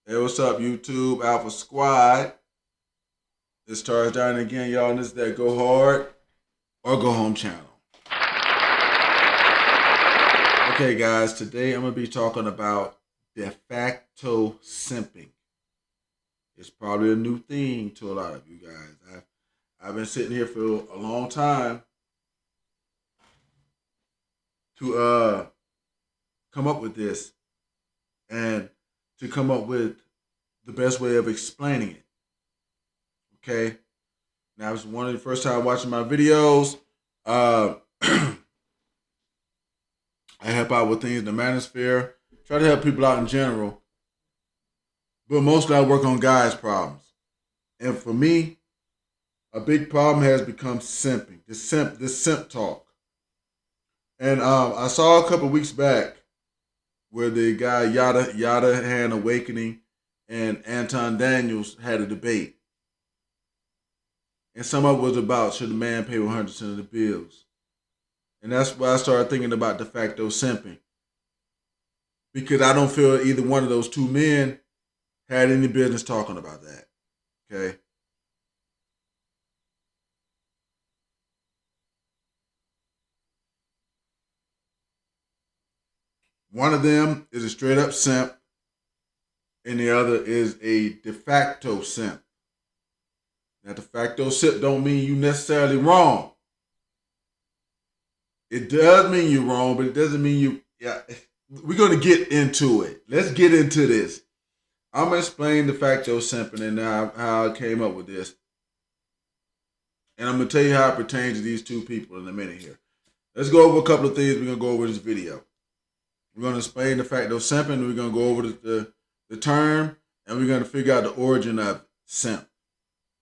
Hey, what's up, YouTube? Alpha Squad. It's Charles Down again, y'all. And this is that Go Hard or Go Home channel. Okay, guys, today I'm going to be talking about de facto simping. It's probably a new thing to a lot of you guys. I've been sitting here for a long time to come up with this and to come up with the best way of explaining it. Okay? Now, it's one of the first time watching my videos. Uh, I help out with things in the manosphere. Try to help people out in general. But mostly I work on guys' problems. And for me, a big problem has become simping. This simp talk. And I saw a couple weeks back where the guy Yada had an awakening and Anton Daniels had a debate. And some of it was about should the man pay 100% of the bills. And that's why I started thinking about de facto simping. Because I don't feel either one of those two men had any business talking about that. Okay. One of them is a straight up simp, and the other is a de facto simp. Now, de facto simp don't mean you necessarily wrong. It does mean you're wrong, but it doesn't mean you. Yeah, we're gonna get into it. Let's get into this. I'm gonna explain de facto simping and how I came up with this, and I'm gonna tell you how it pertains to these two people in a minute here. Let's go over a couple of things we're gonna go over in this video. We're going to explain de facto simping. We're going to go over the term, and we're going to figure out the origin of simp.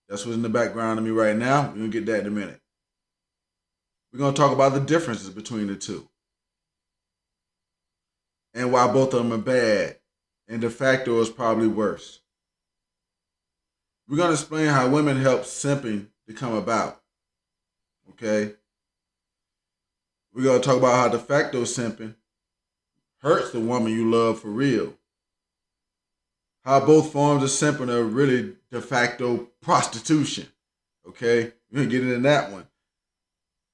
That's what's in the background of me right now. We're going to get that in a minute. We're going to talk about the differences between the two and why both of them are bad, and de facto is probably worse. We're going to explain how women help simping to come about. Okay? We're going to talk about how de facto simping hurts the woman you love for real. How both forms of simping are really de facto prostitution. Okay? We're going to get into that one.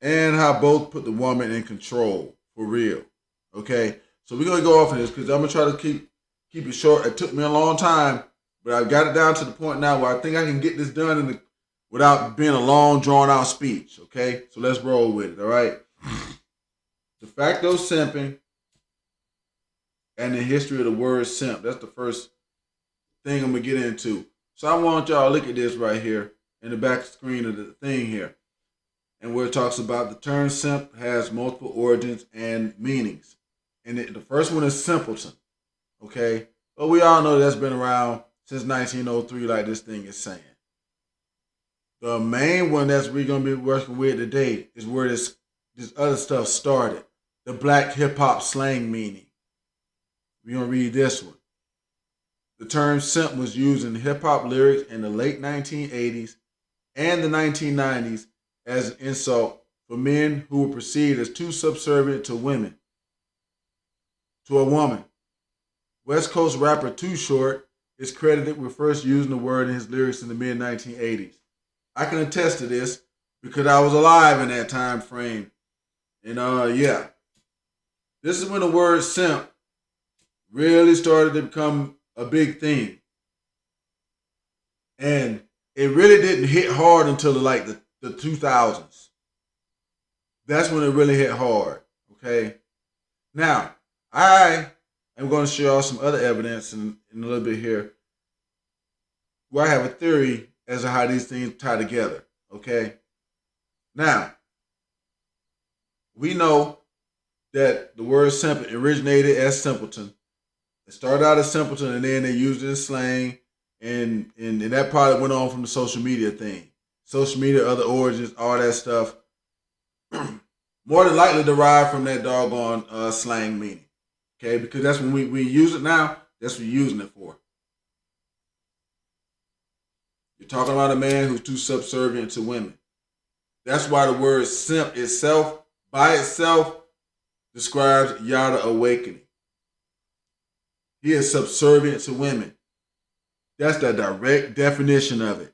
And how both put the woman in control for real. Okay? So we're going to go off of this because I'm going to try to keep it short. It took me a long time, but I've got it down to the point now where I think I can get this done without being a long, drawn out speech. Okay? So let's roll with it. All right? De facto simping and the history of the word simp. That's the first thing I'm going to get into. So I want y'all to look at this right here in the back screen of the thing here. And where it talks about the term simp has multiple origins and meanings. And the first one is simpleton. Okay? But we all know that's been around since 1903 like this thing is saying. The main one that's we're going to be working with today is where this other stuff started. The black hip hop slang meaning. We're going to read this one. The term simp was used in hip hop lyrics in the late 1980s and the 1990s as an insult for men who were perceived as too subservient to a woman. West Coast rapper Too Short is credited with first using the word in his lyrics in the mid 1980s. I can attest to this because I was alive in that time frame. And yeah. This is when the word simp really started to become a big thing. And it really didn't hit hard until the 2000s. That's when it really hit hard. Okay? Now, I am going to show y'all some other evidence in a little bit here where I have a theory as to how these things tie together. Okay? Now, we know that the word simp originated as simpleton. It started out as simpleton, and then they used it as slang, and that probably went on from the social media thing. Social media, other origins, all that stuff, more than likely derived from that doggone slang meaning. Okay, because that's when we use it now, that's what we're using it for. You're talking about a man who's too subservient to women. That's why the word simp itself, by itself, describes Yada awakening. He is subservient to women. That's the direct definition of it.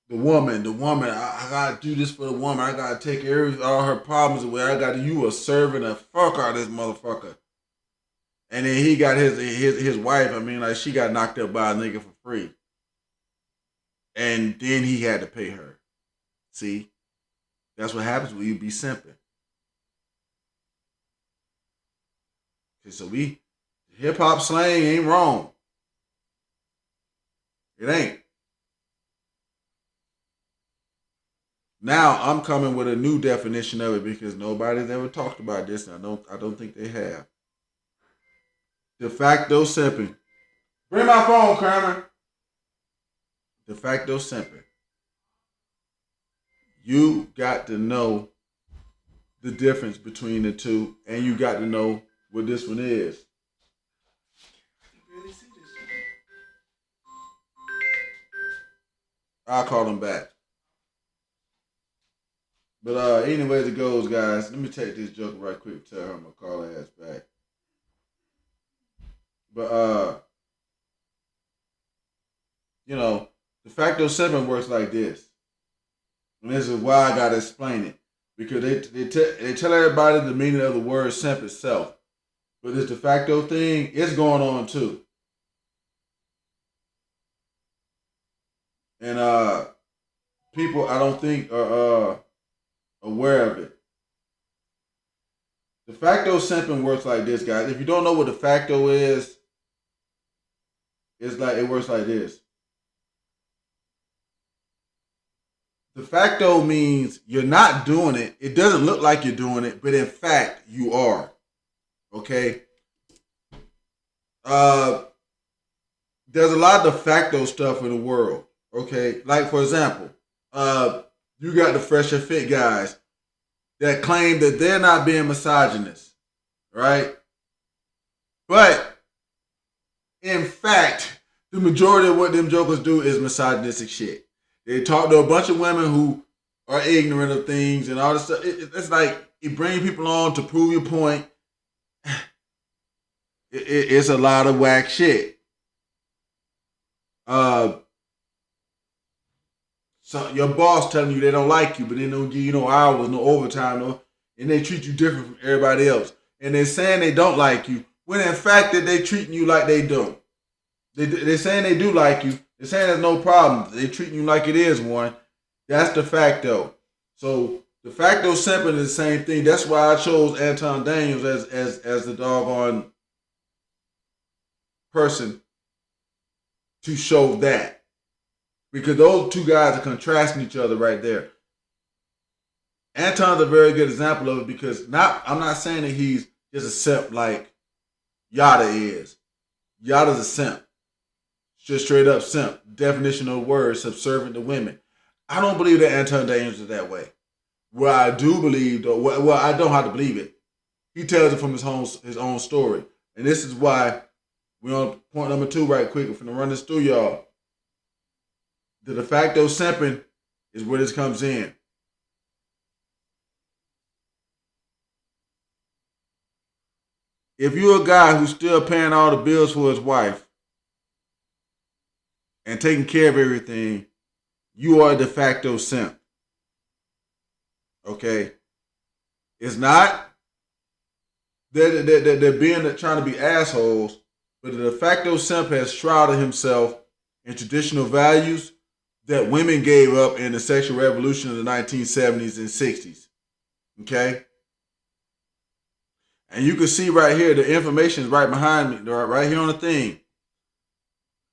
The woman, I gotta do this for the woman. I gotta take all her problems away. You are serving the fuck out of this motherfucker. And then he got his wife. I mean, like she got knocked up by a nigga for free, and then he had to pay her. See, that's what happens when you be simping. Okay, so hip hop slang ain't wrong. It ain't. Now I'm coming with a new definition of it because nobody's ever talked about this, and I don't think they have. De facto simping. Bring my phone, Kramer. De facto simping. You got to know the difference between the two, and you got to know what this one is. I'll call him back. But anyways it goes, guys. Let me take this joke right quick. Tell her I'm gonna call her ass back. But de facto simping works like this, and this is why I gotta explain it because they tell everybody the meaning of the word simp itself, but this de facto thing is going on too, and people I don't think are aware of it. De facto simping works like this, guys. If you don't know what de facto is, it works like this. De facto means you're not doing it. It doesn't look like you're doing it, but in fact, you are. Okay? There's a lot of de facto stuff in the world. Okay? Like, for example, you got the fresh and fit guys that claim that they're not being misogynist. Right? But, in fact, the majority of what them jokers do is misogynistic shit. They talk to a bunch of women who are ignorant of things and all this stuff. It's like you bring people on to prove your point. It's a lot of whack shit. So your boss telling you they don't like you, but they don't give you no hours, no overtime, and they treat you different from everybody else. And they're saying they don't like you, when in fact that they treating you like they don't. They're saying they do like you. They're saying there's no problem. They treating you like it is one. That's de facto. So de facto simping is the same thing. That's why I chose Anton Daniels as the doggone person to show that. Because those two guys are contrasting each other right there. Anton's a very good example of it because I'm not saying that he's just a simp like Yada is. Yada's a simp. Just straight up simp. Definition of the word, subservient to women. I don't believe that Anton Daniels is that way. What I do believe, though, well, I don't have to believe it. He tells it from his own story. And this is why we're on point number 2 right quick. We're going to run this through, y'all. The de facto simping is where this comes in. If you're a guy who's still paying all the bills for his wife, and taking care of everything, you are a de facto simp. Okay? It's not that they're trying to be assholes, but the de facto simp has shrouded himself in traditional values that women gave up in the sexual revolution of the 1970s and 60s. Okay? And you can see right here, the information is right behind me, right here on the thing.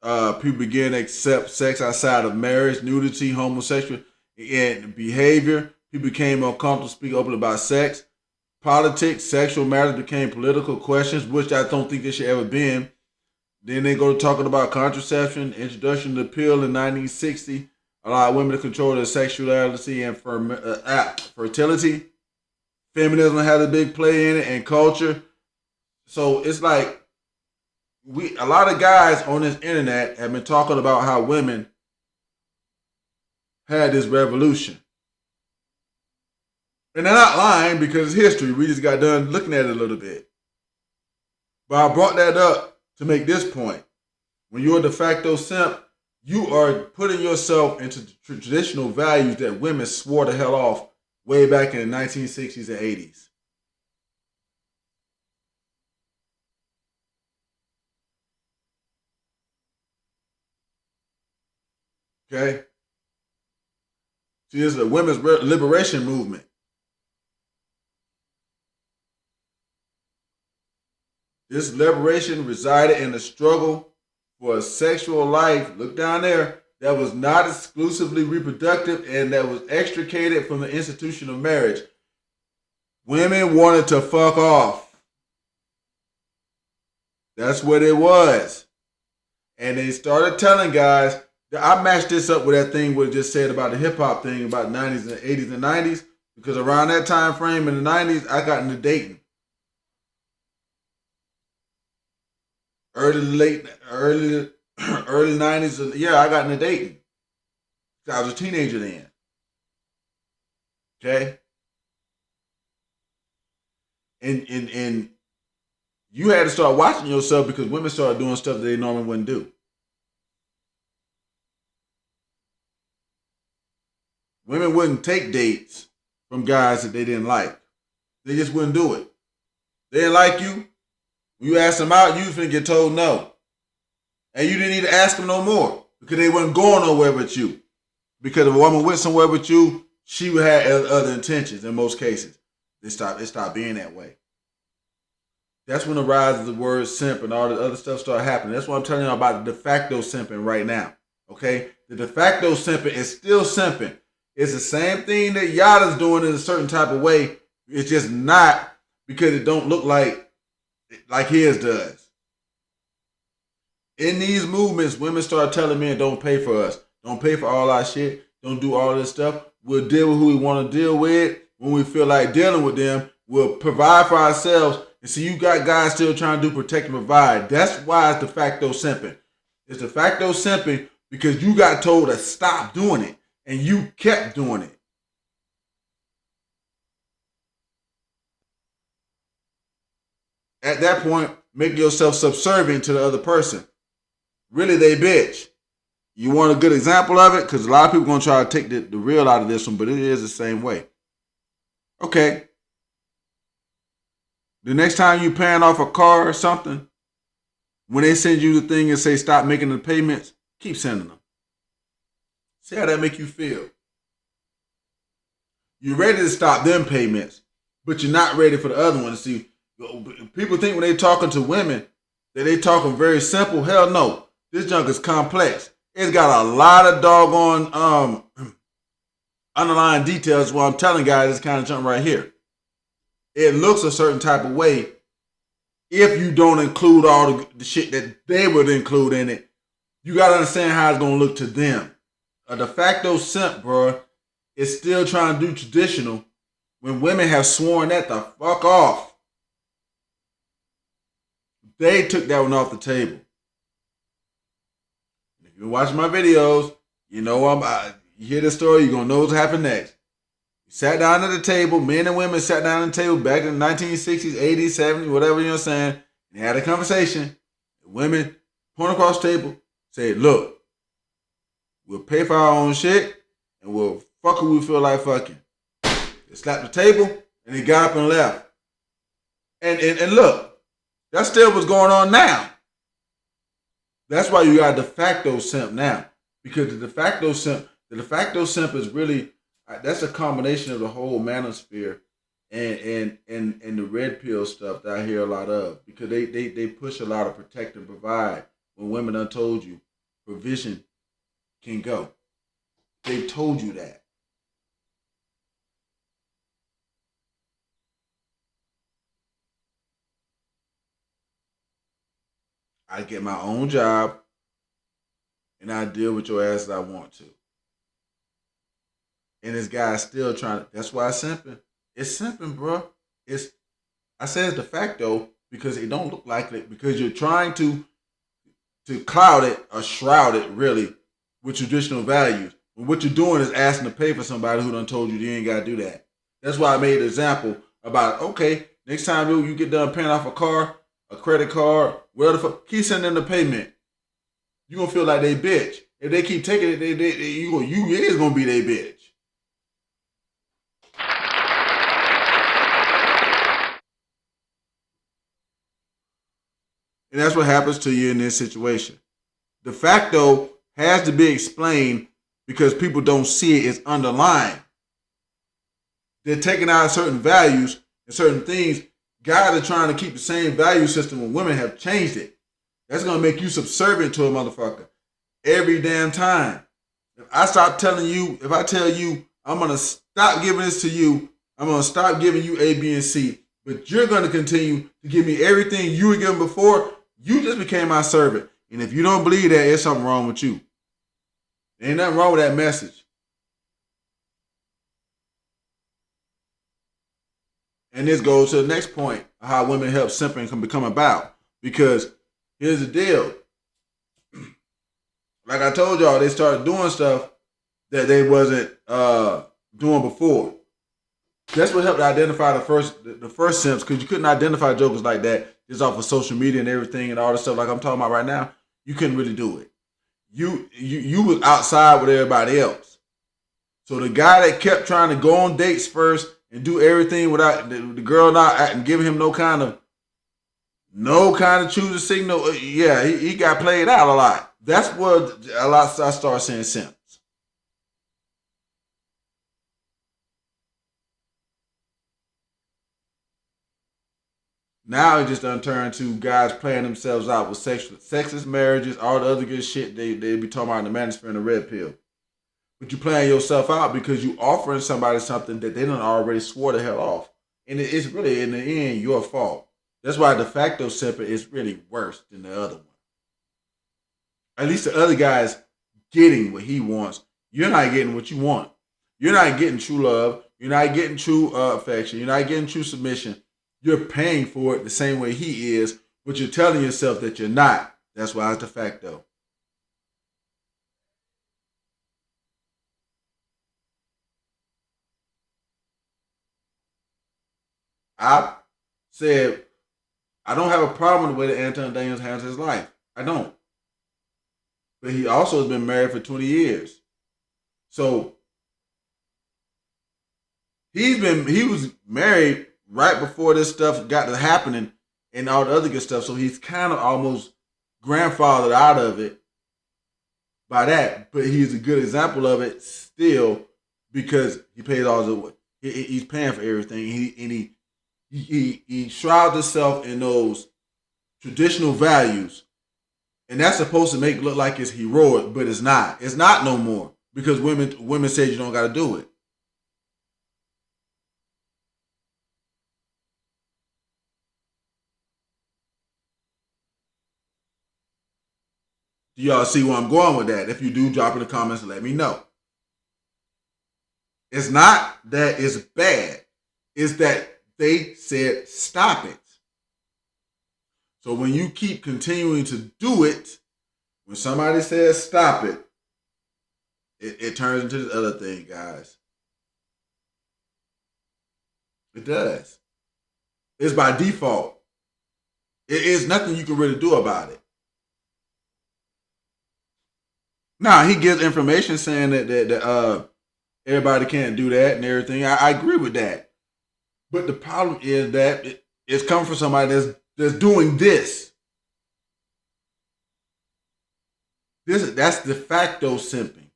People began to accept sex outside of marriage, nudity, homosexual and behavior. People became more comfortable speaking openly about sex. Politics, sexual matters became political questions, which I don't think they should ever been. Then they go to talking about contraception, introduction of the pill in 1960, allowed women to control their sexuality and fertility. Feminism had a big play in it, and culture. So it's like a lot of guys on this internet have been talking about how women had this revolution. And they're not lying because it's history. We just got done looking at it a little bit. But I brought that up to make this point. When you're a de facto simp, you are putting yourself into the traditional values that women swore the hell off way back in the 1960s and 80s. Okay? See, this is a women's liberation movement. This liberation resided in the struggle for a sexual life, look down there, that was not exclusively reproductive and that was extricated from the institution of marriage. Women wanted to fuck off. That's what it was. And they started telling guys, I matched this up with that thing we just said about the hip hop thing about 90s and 80s and 90s, because around that time frame in the 90s, I got into dating. Early 90s, yeah, I got into dating. I was a teenager then. Okay? And you had to start watching yourself because women started doing stuff that they normally wouldn't do. Women wouldn't take dates from guys that they didn't like. They just wouldn't do it. They didn't like you. When you asked them out, you was finna get told no. And you didn't need to ask them no more because they wasn't going nowhere with you. Because if a woman went somewhere with you, she would have other intentions in most cases. It stopped being that way. That's when the rise of the word simp and all the other stuff started happening. That's what I'm telling you about the de facto simping right now. Okay? The de facto simping is still simping. It's the same thing that Yada's doing in a certain type of way. It's just not because it don't look like his does. In these movements, women start telling men, don't pay for us. Don't pay for all our shit. Don't do all this stuff. We'll deal with who we want to deal with. When we feel like dealing with them, we'll provide for ourselves. And so you got guys still trying to do protect and provide. That's why it's de facto simping. It's de facto simping because you got told to stop doing it. And you kept doing it. At that point, make yourself subservient to the other person. Really, they bitch. You want a good example of it? Because a lot of people are going to try to take the real out of this one, but it is the same way. Okay. The next time you paying off a car or something, when they send you the thing and say stop making the payments, keep sending them. See how that make you feel. You're ready to stop them payments, but you're not ready for the other one. See, people think when they talking to women that they talking very simple. Hell no. This junk is complex. It's got a lot of doggone underlying details. What I'm telling guys, this kind of junk right here. It looks a certain type of way if you don't include all the shit that they would include in it. You got to understand how it's going to look to them. A de facto simp, bro, is still trying to do traditional when women have sworn that the fuck off. They took that one off the table. If you're watching my videos, you know you hear the story, you're going to know what's happened next. We sat down at the table, men and women sat down at the table back in the 1960s, 80s, 70s, whatever, you know what I'm saying, and had a conversation. The women point across the table, say, look, we'll pay for our own shit, and we'll fuck who we feel like fucking. They slapped the table, and he got up and left. And look, that's still what's going on now. That's why you got de facto simp now. Because the de facto simp is really, that's a combination of the whole manosphere and the red pill stuff that I hear a lot of. Because they push a lot of protect and provide when women done told you provision can go. They've told you that. I get my own job and I deal with your ass as I want to. And this guy's still trying to, that's why it's simping. It's simping, bro. I say it's de facto because it don't look like it, because you're trying to cloud it or shroud it really with traditional values. When what you're doing is asking to pay for somebody who done told you ain't got to do that. That's why I made an example about, okay, next time you get done paying off a car, a credit card, whatever the fuck, keep sending them the payment. You're gonna feel like they bitch. If they keep taking it, you is gonna be they bitch. And that's what happens to you in this situation. The facto has to be explained because people don't see it as underlying. They're taking out certain values and certain things. Guys are trying to keep the same value system when women have changed it. That's gonna make you subservient to a motherfucker every damn time. If I stop telling you, if I tell you I'm gonna stop giving this to you, I'm gonna stop giving you A, B, and C, but you're gonna continue to give me everything you were given before, you just became my servant. And if you don't believe that, there's something wrong with you. There ain't nothing wrong with that message. And this goes to the next point of how women help simping can become about. Because here's the deal. Like I told y'all, they started doing stuff that they wasn't doing before. That's what helped identify the first simps, because you couldn't identify jokers like that just off of social media and everything and all the stuff like I'm talking about right now. You couldn't really do it. You was outside with everybody else. So the guy that kept trying to go on dates first and do everything without the girl not giving him no kind of choosing signal, yeah, he got played out a lot. That's what a lot I started saying simps. Now it just done turned to guys playing themselves out with sexist marriages, all the other good shit they be talking about in the manosphere and the red pill. But you playing yourself out because you offering somebody something that they done already swore the hell off. And it's really, in the end, your fault. That's why the facto simper is really worse than the other one. At least the other guy's getting what he wants. You're not getting what you want. You're not getting true love. You're not getting true affection. You're not getting true submission. You're paying for it the same way he is, but you're telling yourself that you're not. That's why it's de facto. I said I don't have a problem with the way that Anton Daniels handles his life. I don't. But he also has been married for 20 years. So he was married right before this stuff got to happening and all the other good stuff. So he's kind of almost grandfathered out of it by that. But he's a good example of it still because he pays all the he's paying for everything. He shrouds himself in those traditional values, and that's supposed to make it look like it's heroic, but it's not. It's not no more because women said you don't got to do it. Do y'all see where I'm going with that? If you do, drop in the comments and let me know. It's not that it's bad. It's that they said stop it. So when you keep continuing to do it, when somebody says stop it, it turns into this other thing, guys. It does. It's by default. It is nothing you can really do about it. Now he gives information saying that everybody can't do that and everything. I agree with that. But the problem is that it's coming from somebody that's doing this. That's de facto simping.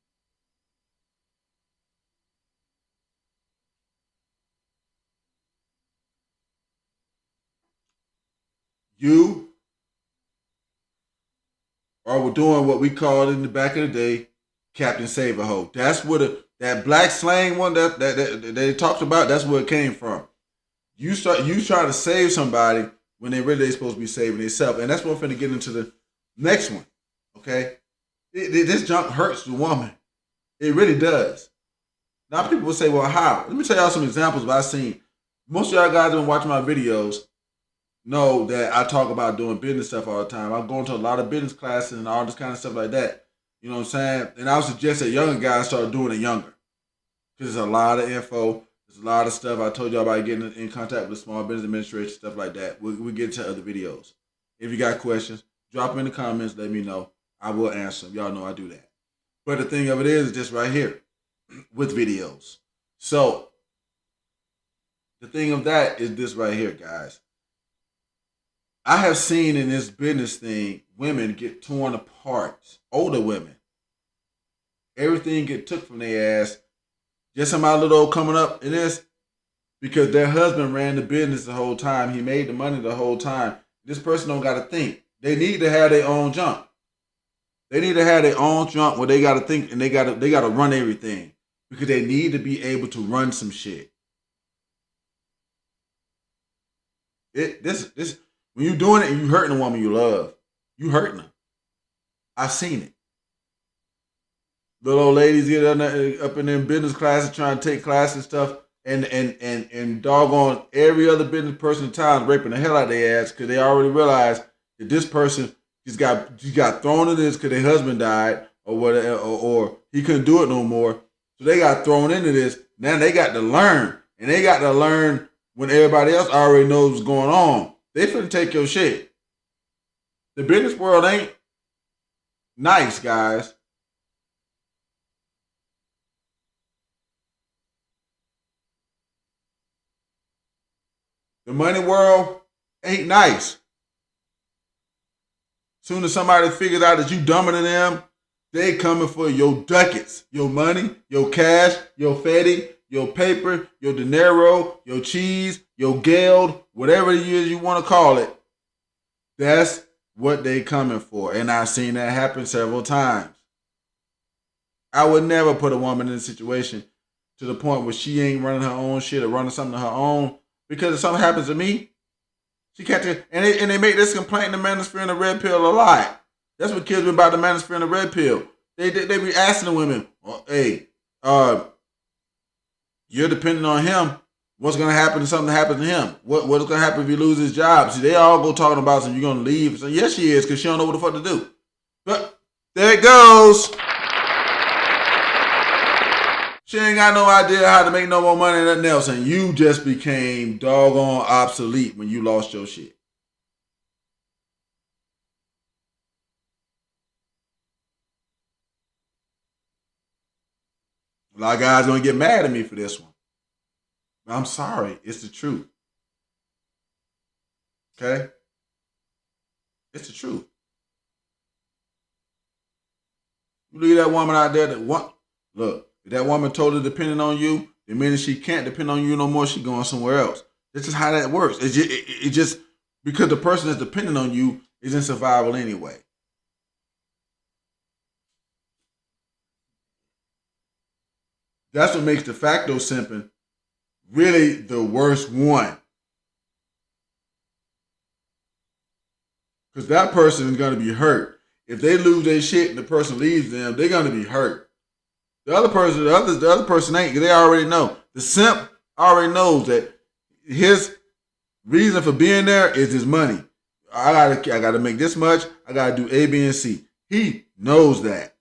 You are doing what we called in the back of the day, Captain Save a Hoe. That's what that black slang one that they talked about. That's where it came from. You try to save somebody when they supposed to be saving themselves, and that's what I'm finna get into the next one. Okay, this junk hurts the woman. It really does. Now people will say, "Well, how?" Let me tell y'all some examples of I've seen. Most of y'all guys that been watching my videos know that I talk about doing business stuff all the time. I'm going to a lot of business classes and all this kind of stuff like that. You know what I'm saying? And I would suggest that younger guys start doing it younger. Because there's a lot of info. There's a lot of stuff. I told y'all about getting in contact with small business administration, stuff like that. We'll get to other videos. If you got questions, drop them in the comments. Let me know. I will answer them. Y'all know I do that. But the thing of it is just right here with videos. So the thing of that is this right here, guys. I have seen in this business thing women get torn apart. Older women. Everything get took from their ass. Just some little old coming up in this because their husband ran the business the whole time. He made the money the whole time. This person don't got to think. They need to have their own junk. They need to have their own junk where they got to think and they got to run everything because they need to be able to run some shit. This when you doing it and you hurting a woman you love, you hurting her. I've seen it. Little old ladies get up in their business classes trying to take classes and stuff, and doggone every other business person in town raping the hell out of their ass because they already realized that this person just got thrown in this because their husband died or whatever, or he couldn't do it no more. So they got thrown into this. Now they got to learn, and they got to learn when everybody else already knows what's going on. They finna take your shit. The business world ain't nice, guys. The money world ain't nice. Soon as somebody figures out that you dumber than them, they coming for your ducats, your money, your cash, your fatty, your paper, your dinero, your cheese, your geld, whatever it is you want to call it. That's what they coming for. And I've seen that happen several times. I would never put a woman in a situation to the point where she ain't running her own shit or running something of her own. Because if something happens to me, she can't. And they make this complaint in the manosphere and the red pill a lot. That's what kids been about the manosphere and the red pill. They be asking the women, well, hey, you're dependent on him. What's gonna happen if something happens to him? What's gonna happen if he loses his job? See, they all go talking about something. You're gonna leave. So yes, she is, because she don't know what the fuck to do. But there it goes. She ain't got no idea how to make no more money than nothing else, and you just became doggone obsolete when you lost your shit. A lot of guys gonna get mad at me for this one. But I'm sorry, it's the truth. Okay? It's the truth. You leave that woman out there that what look, if that woman totally depending on you, the minute she can't depend on you no more, she going somewhere else. This is how that works. It just because the person that's depending on you is in survival anyway. That's what makes the facto simping really the worst one. Because that person is going to be hurt. If they lose their shit and the person leaves them, they're going to be hurt. The other person ain't. They already know. The simp already knows that his reason for being there is his money. I gotta make this much. I gotta do A, B, and C. He knows that.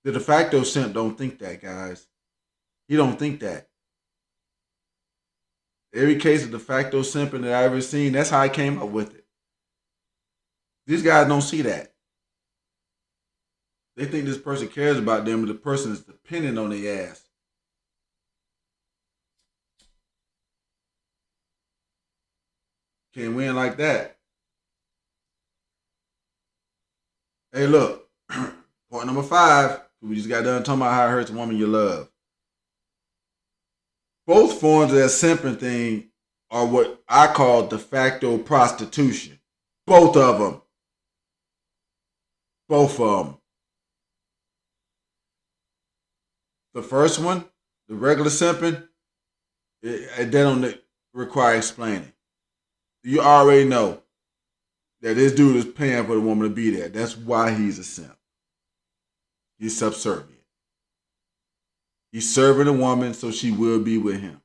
The de facto simp don't think that, guys. He don't think that. Every case of de facto simping that I ever seen, that's how I came up with it. These guys don't see that. They think this person cares about them, but the person is dependent on their ass. Can't win like that. Hey, look. Point number 5. We just got done talking about how it hurts a woman you love. Both forms of that simping thing are what I call de facto prostitution. Both of them. Both of them. The first one, the regular simping, they don't require explaining. You already know that this dude is paying for the woman to be there. That's why he's a simp. He's subservient. He's serving a woman so she will be with him.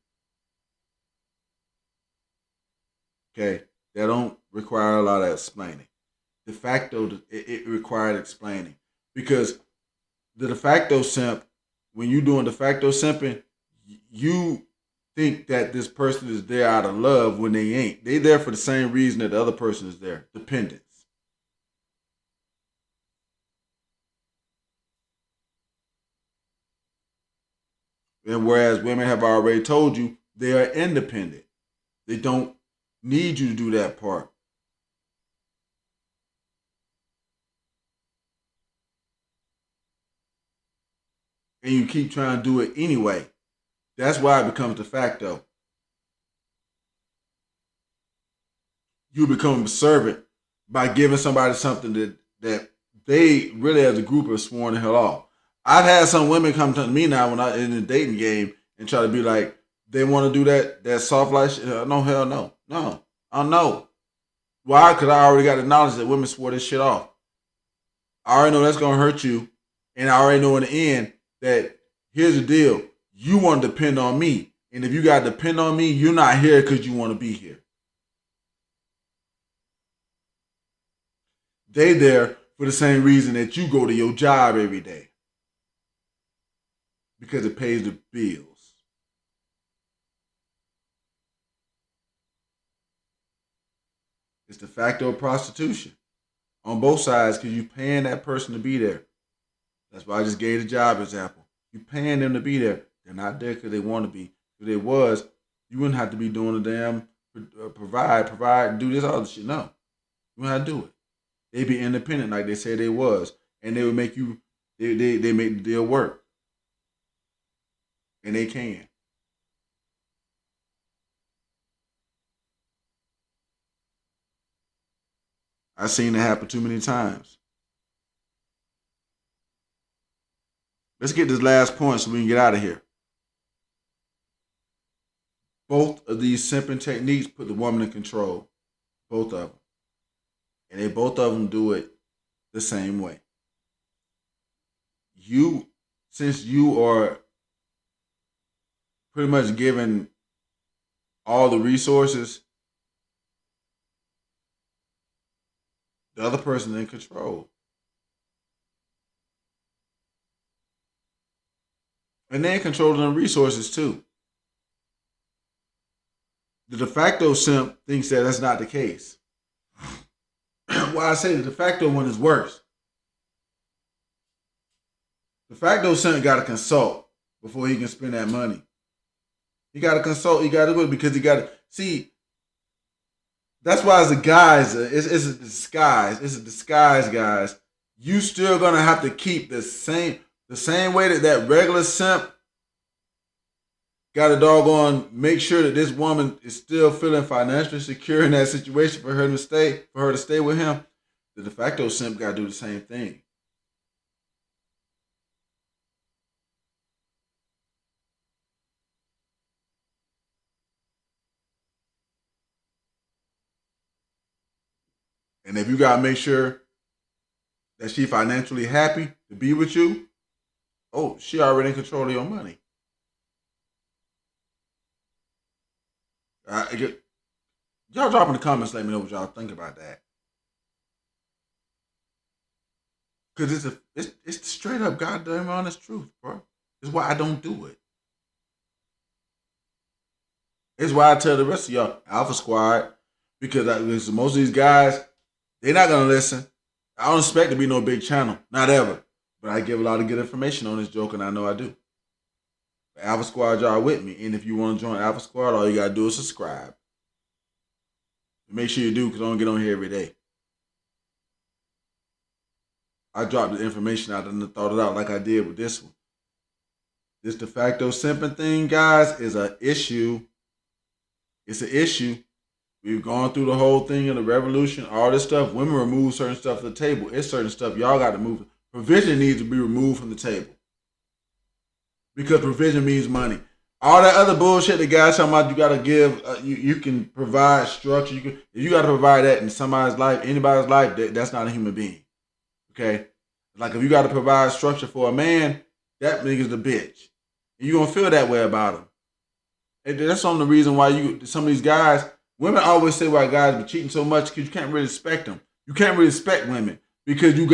Okay, that don't require a lot of explaining. De facto, it required explaining because the de facto simp, when you're doing de facto simping, you think that this person is there out of love when they ain't. They there for the same reason that the other person is there, dependence. And whereas women have already told you they are independent. They don't need you to do that part. And you keep trying to do it anyway. That's why it becomes de facto. You become a servant by giving somebody something that they really as a group are sworn the hell off. I've had some women come to me now when I in the dating game and try to be like they want to do that soft life shit. No, hell no. No. I know. Why? Because I already got the knowledge that women swore this shit off. I already know that's gonna hurt you. And I already know in the end that here's the deal. You want to depend on me. And if you gotta depend on me, you're not here because you want to be here. They there for the same reason that you go to your job every day. Because it pays the bills. It's de facto prostitution on both sides because you're paying that person to be there. That's why I just gave the job example. You're paying them to be there. They're not there because they want to be. If they was, you wouldn't have to be doing the damn provide, and do this other shit. No, you wouldn't have to do it. They'd be independent like they said they was, and they would make you. They make the deal work, and they can. I've seen it happen too many times. Let's get this last point so we can get out of here. Both of these simping techniques put the woman in control. Both of them. And they both of them do it the same way. You, since you are pretty much given all the resources, the other person in control. And they're in control of the resources too. The de facto simp thinks that that's not the case. Why I say the de facto one is worse. The de facto simp got to consult before he can spend that money. He got to consult. He got to do it because he got to see. That's why as a guys, it's a disguise. It's a disguise, guys. You still gonna have to keep the same way that regular simp got to doggone make sure that this woman is still feeling financially secure in that situation for her to stay with him. The de facto simp got to do the same thing. And if you got to make sure that she financially happy to be with you, oh, she already in control of your money. Y'all drop in the comments. Let me know what y'all think about that. Cause it's the straight up goddamn honest truth, bro. It's why I don't do it. It's why I tell the rest of y'all Alpha Squad because most of these guys they're not gonna listen. I don't expect to be no big channel, not ever. But I give a lot of good information on this joke, and I know I do. Alpha Squad, y'all with me, and if you want to join Alpha Squad, all you gotta do is subscribe. Make sure you do, because I don't get on here every day. I dropped the information out and thought it out like I did with this one. This de facto simping thing, guys, is an issue. It's an issue. We've gone through the whole thing in the revolution, all this stuff. Women remove certain stuff from the table. It's certain stuff y'all got to move. Provision needs to be removed from the table because provision means money. All that other bullshit the guys talking about, you got to give. You can provide structure. You got to provide that in somebody's life, anybody's life. That's not a human being. Okay, like if you got to provide structure for a man, that nigga's the bitch, and you gonna feel that way about him. And that's on the reason why some of these guys, women always say why guys be cheating so much because you can't really respect them. You can't really respect women because if you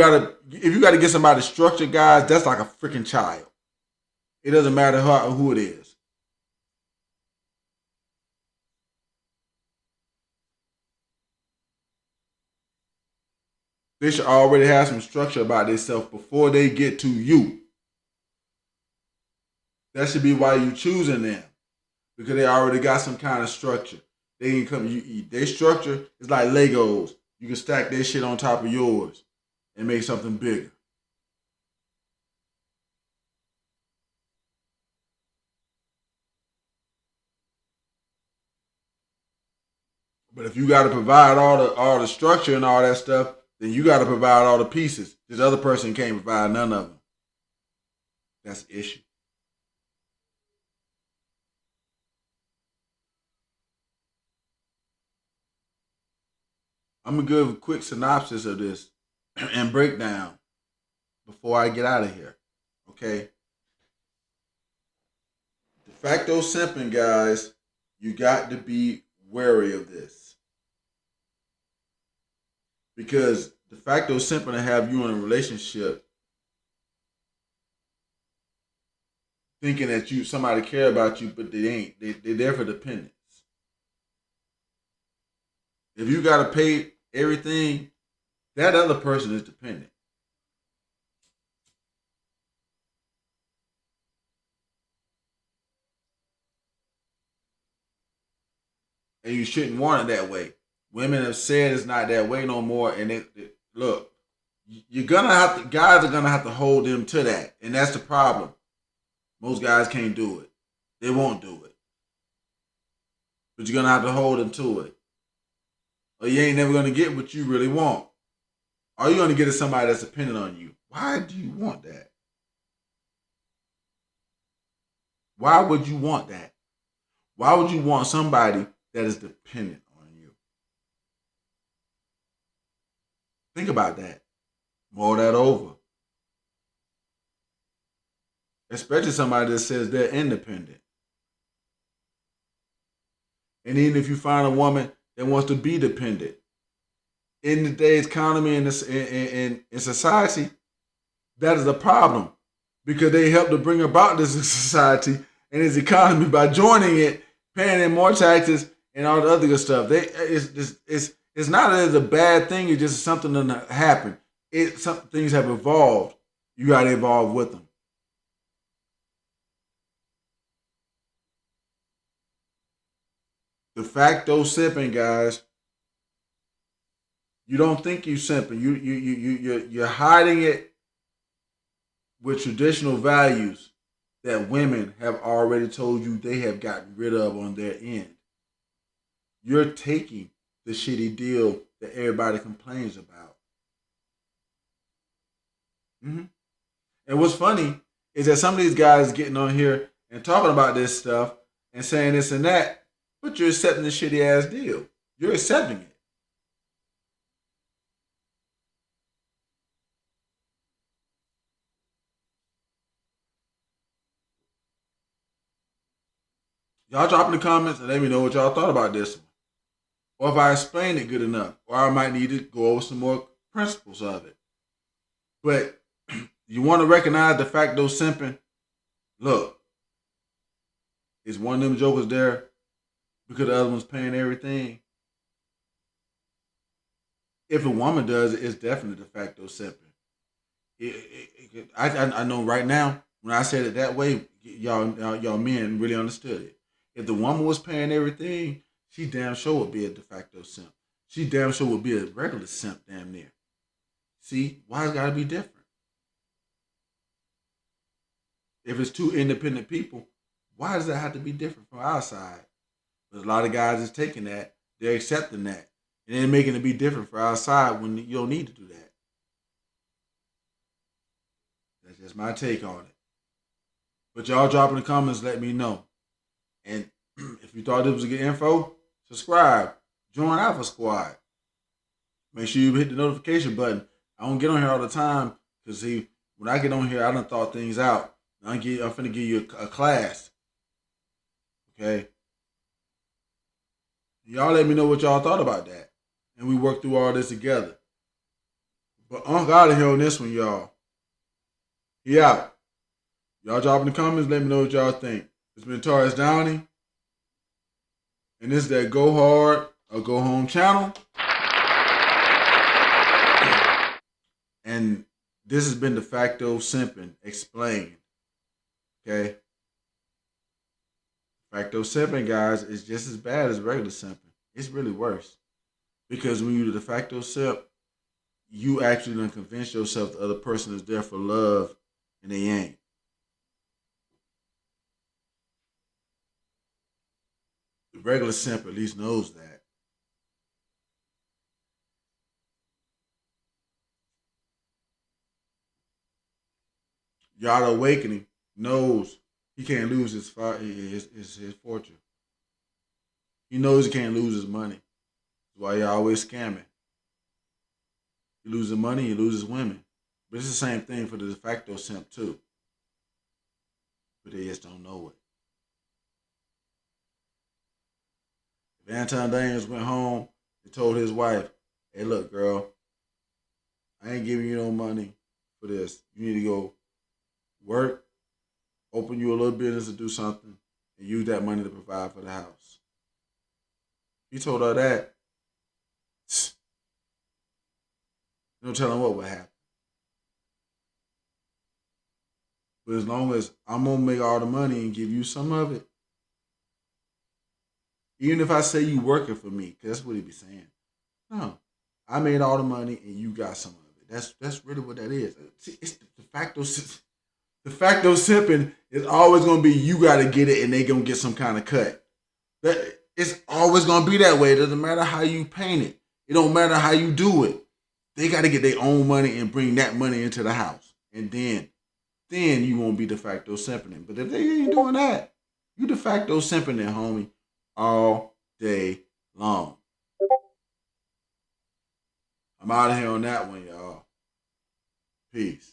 gotta get somebody structured, guys, that's like a freaking child. It doesn't matter who it is. They should already have some structure about themselves before they get to you. That should be why you choosing them, because they already got some kind of structure. They can come. Their structure is like Legos. You can stack their shit on top of yours and make something bigger. But if you got to provide all the structure and all that stuff, then you got to provide all the pieces. This other person can't provide none of them. That's the issue. I'm gonna give a quick synopsis of this and breakdown before I get out of here. Okay, de facto simping, guys. You got to be wary of this because de facto simping to have you in a relationship thinking that you somebody care about you, but they ain't. They're there for dependence. If you gotta pay everything, that other person is dependent. And you shouldn't want it that way. Women have said it's not that way no more. And look, you're gonna have to. Guys are gonna have to hold them to that, and that's the problem. Most guys can't do it. They won't do it, but you're gonna have to hold them to it, or you ain't never gonna get what you really want. All you're gonna get is somebody that's dependent on you. Why do you want that? Why would you want that? Why would you want somebody that is dependent on you? Think about that. Mull that over. Especially somebody that says they're independent. And even if you find a woman that wants to be dependent, in today's economy and in society, that is a problem because they help to bring about this society and this economy by joining it, paying in more taxes and all the other good stuff. It's not that it's a bad thing. It's just something that happened. Some things have evolved. You got to evolve with them. De facto simping, guys. You don't think you simping. You're hiding it with traditional values that women have already told you they have gotten rid of on their end. You're taking the shitty deal that everybody complains about. Mm-hmm. And what's funny is that some of these guys getting on here and talking about this stuff and saying this and that, but you're accepting the shitty ass deal. You're accepting it. Y'all drop in the comments and let me know what y'all thought about this one. Or if I explained it good enough. Or I might need to go over some more principles of it. But you want to recognize the fact those simping, look, is one of them jokers there because the other one's paying everything? If a woman does it, it's definitely de facto simping. I know right now, when I said it that way, y'all men really understood it. If the woman was paying everything, she damn sure would be a de facto simp. She damn sure would be a regular simp damn near. See, why it's gotta be different? If it's two independent people, why does that have to be different from our side? But a lot of guys is taking that, they're accepting that, and then making it be different for our side when you don't need to do that. That's just my take on it. But y'all drop in the comments, let me know. And if you thought this was a good info, subscribe. Join Alpha Squad. Make sure you hit the notification button. I don't get on here all the time because see, when I get on here, I done thought things out. I'm finna give you a class. Okay? Y'all let me know what y'all thought about that. And we work through all this together. But I'm out of here on this one, y'all. He out. Y'all drop in the comments, let me know what y'all think. It's been Taurus Downey. And this is that Go Hard or Go Home channel. And this has been De Facto Simping Explained. Okay? Facto simping, guys, is just as bad as regular simping. It's really worse. Because when you do the facto simp, you actually done convince yourself the other person is there for love and they ain't. The regular simp at least knows that. Yada Awakening knows he can't lose his fortune. He knows he can't lose his money. That's why he always scamming. He loses money, he loses women. But it's the same thing for the de facto simp too. But they just don't know it. If Anton Daniels went home and told his wife, hey look, girl, I ain't giving you no money for this. You need to go work, open you a little business to do something, and use that money to provide for the house. He told her that, no telling what would happen. But as long as I'm gonna make all the money and give you some of it, even if I say you working for me, because that's what he be saying. No, I made all the money and you got some of it. That's really what that is. See, it's the facto. The facto simping is always gonna be you got to get it and they gonna get some kind of cut. That it's always gonna be that way. It doesn't matter how you paint it. It don't matter how you do it. They got to get their own money and bring that money into the house, and then you won't be de facto simping. But if they ain't doing that, you de facto simping it, homie, all day long. I'm out of here on that one, y'all. Peace.